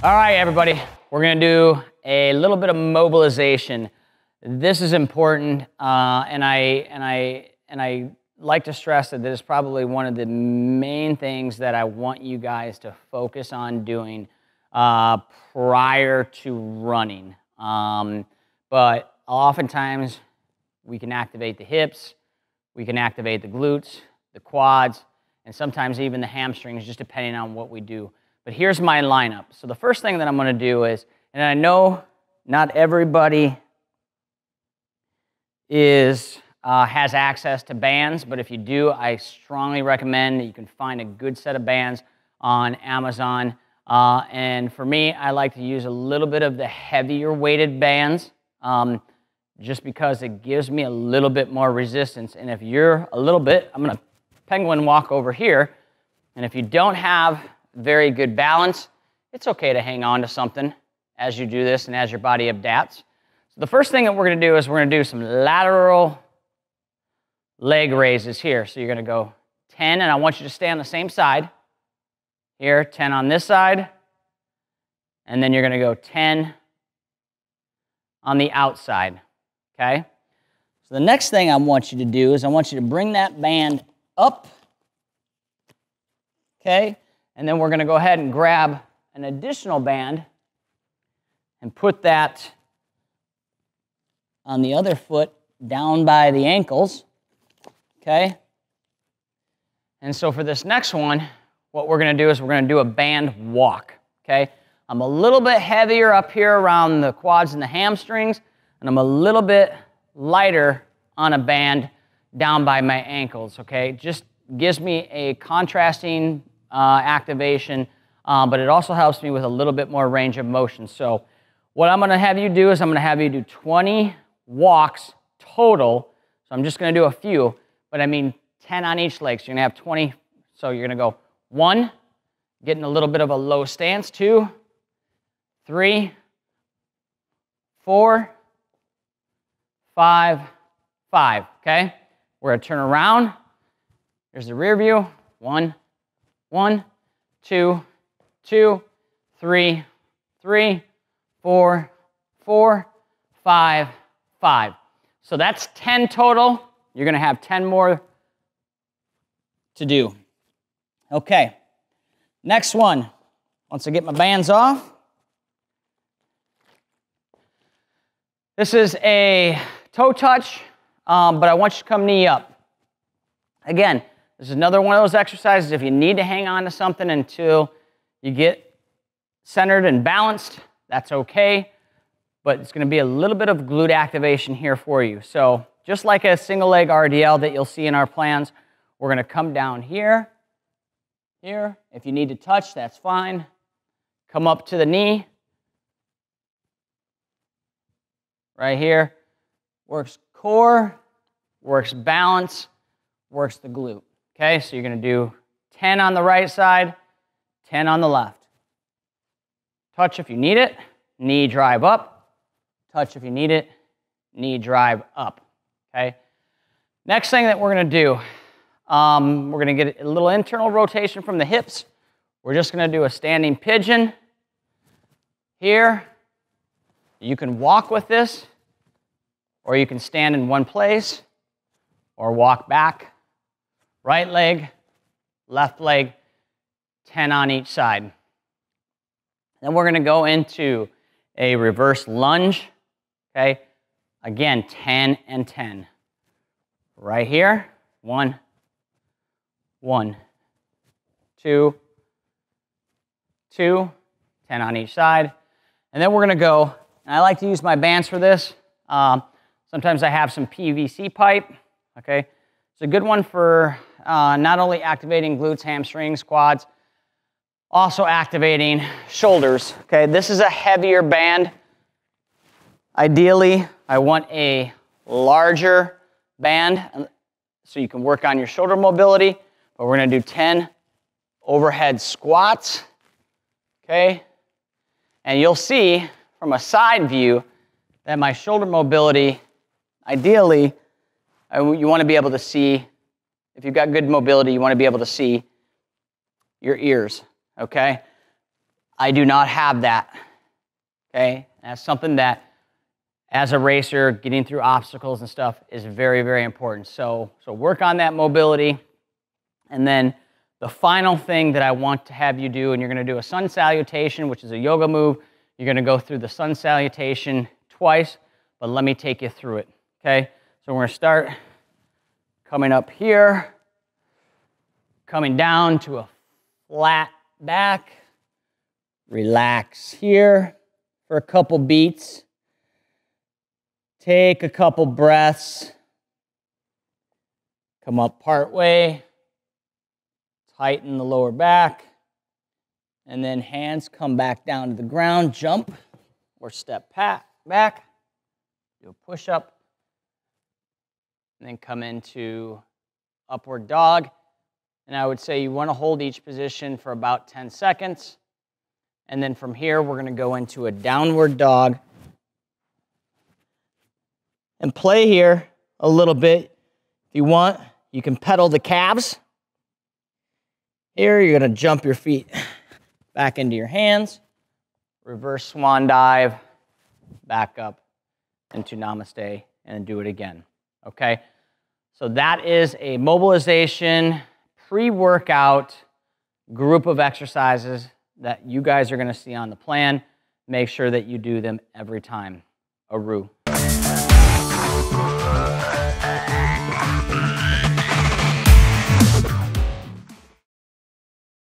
All right, everybody, we're gonna do a little bit of mobilization. This is important, and I like to stress that this is probably one of the main things that I want you guys to focus on doing prior to running. But oftentimes we can activate the hips, we can activate the glutes, the quads, and sometimes even the hamstrings, just depending on what we do. But here's my lineup. So the first thing that I'm going to do is, and I know not everybody has access to bands, but if you do, I strongly recommend that you can find a good set of bands on Amazon. And for me, I like to use a little bit of the heavier weighted bands, just because it gives me a little bit more resistance. And if you're a little bit, I'm going to penguin walk over here, and if you don't have very good balance, it's okay to hang on to something as you do this and as your body adapts. So the first thing that we're going to do is we're going to do some lateral leg raises here. So you're going to go 10, and I want you to stay on the same side. Here, 10 on this side, and then you're going to go 10 on the outside, okay? So the next thing I want you to do is I want you to bring that band up, okay? And then we're going to go ahead and grab an additional band and put that on the other foot down by the ankles, okay? And so for this next one, what we're going to do is we're going to do a band walk, okay? I'm a little bit heavier up here around the quads and the hamstrings, and I'm a little bit lighter on a band down by my ankles, okay? Just gives me a contrasting activation, but it also helps me with a little bit more range of motion. So what I'm going to have you do is I'm going to have you do 20 walks total. So I'm just going to do a few, but I mean 10 on each leg. So you're going to have 20. So you're going to go 1, getting a little bit of a low stance, 2, 3, 4, 5, 5, okay? We're going to turn around. There's the rear view. 1, 1, 2, 2, 3, 3, 4, 4, 5, 5. So that's 10 total. You're going to have 10 more to do. Okay. Next one. Once I get my bands off, this is a toe touch, but I want you to come knee up. Again, this is another one of those exercises. If you need to hang on to something until you get centered and balanced, that's okay. But it's going to be a little bit of glute activation here for you. So just like a single leg RDL that you'll see in our plans, we're going to come down here, here. If you need to touch, that's fine. Come up to the knee. Right here. Works core, works balance, works the glute. Okay, so you're going to do 10 on the right side, 10 on the left. Touch if you need it, knee drive up. Touch if you need it, knee drive up. Okay. Next thing that we're going to do, we're going to get a little internal rotation from the hips. We're just going to do a standing pigeon here. You can walk with this, or you can stand in one place, or walk back. Right leg, left leg, 10 on each side. Then we're going to go into a reverse lunge, okay? Again, 10 and 10. Right here, 1, 1, 2, 2, 10 on each side. And then we're going to go, and I like to use my bands for this. Sometimes I have some PVC pipe, okay? It's a good one for not only activating glutes, hamstrings, quads, also activating shoulders, okay? This is a heavier band. Ideally, I want a larger band so you can work on your shoulder mobility, but we're going to do 10 overhead squats, okay? And you'll see from a side view that my shoulder mobility, ideally, you want to be able to see, if you've got good mobility, you want to be able to see your ears, okay? I do not have that, okay? That's something that, as a racer, getting through obstacles and stuff is very, very important. So work on that mobility. And then the final thing that I want to have you do, and you're gonna do a sun salutation, which is a yoga move. You're gonna go through the sun salutation twice, but let me take you through it, okay? So we're gonna start coming up here, coming down to a flat back. Relax here for a couple beats. Take a couple breaths. Come up part way. Tighten the lower back. And then hands come back down to the ground. Jump or step back. Do a push-up. And then come into upward dog. And I would say you want to hold each position for about 10 seconds. And then from here, we're going to go into a downward dog. And play here a little bit. If you want, you can pedal the calves. Here, you're going to jump your feet back into your hands. Reverse swan dive. Back up into namaste. And do it again. Okay? So that is a mobilization pre-workout group of exercises that you guys are going to see on the plan. Make sure that you do them every time. Aru.